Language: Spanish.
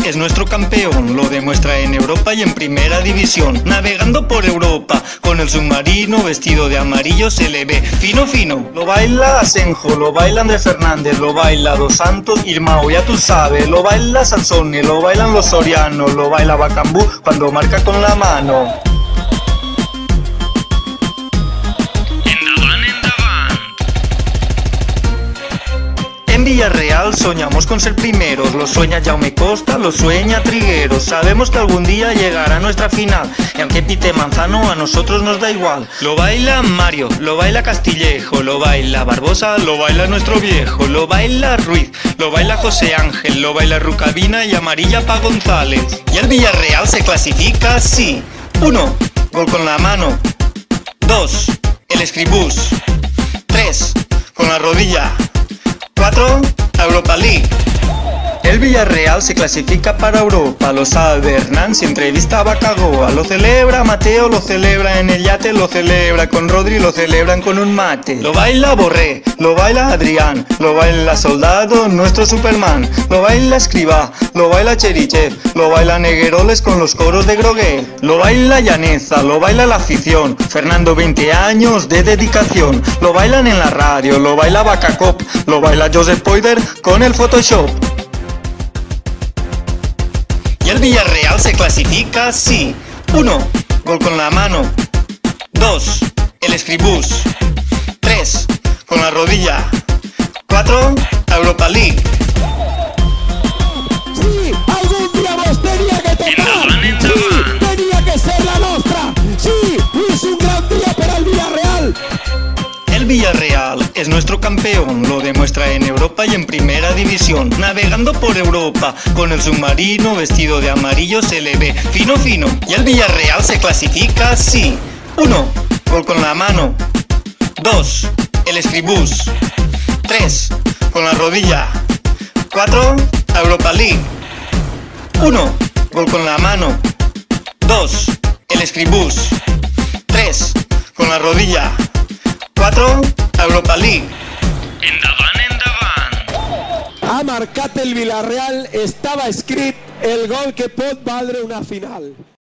es nuestro campeón, lo demuestra en Europa y en Primera División. Navegando por Europa con el submarino vestido de amarillo se le ve fino fino. Lo baila Asenjo, lo baila Andrés Fernández, lo baila Dos Santos, Irmao, ya tú sabes. Lo baila Sansone, lo bailan los Sorianos, lo baila Bacambú cuando marca con la mano. En Villarreal soñamos con ser primeros, lo sueña Jaume Costa, lo sueña Trigueros. Sabemos que algún día llegará nuestra final, y aunque pite Manzano a nosotros nos da igual. Lo baila Mario, lo baila Castillejo, lo baila Barbosa, lo baila nuestro viejo, lo baila Ruiz, lo baila José Ángel, lo baila Rucabina y amarilla pa' González. Y el Villarreal se clasifica así: 1. Gol con la mano. 2. El Escribús. 3. Con la rodilla. 4. Europa League. El Villarreal se clasifica para Europa, lo sabe Hernán, si entrevista a Bacagoa. Lo celebra Mateo, lo celebra en el yate, lo celebra con Rodri, lo celebran con un mate. Lo baila Borré, lo baila Adrián, lo baila Soldado, nuestro Superman. Lo baila Escribá, lo baila Cherichev, lo baila Negueroles con los coros de Grogué. Lo baila Llaneza, lo baila la afición, Fernando 20 años de dedicación. Lo bailan en la radio, lo baila Bacacop, lo baila Joseph Poider con el Photoshop. Y el Villarreal se clasifica así: 1. Gol con la mano. 2. El Escribús. 3. Con la rodilla. 4. Europa League. Sí, algún día vos tenía que tocar. Sí, tenía que ser la nostra. Sí, es un gran día para el Villarreal. El Villarreal es nuestro campeón, lo demuestra en Europa y en Primera División. Navegando por Europa con el submarino vestido de amarillo se le ve fino fino. Y el Villarreal se clasifica así: 1. Gol con la mano. 2. El Escribús. 3. Con la rodilla. 4. Europa League. 1. Gol con la mano. 2. El Escribús. 3. Con la rodilla. 4. Europa League. Ha marcat el Villarreal, estava escrit el gol que pot valdre una final.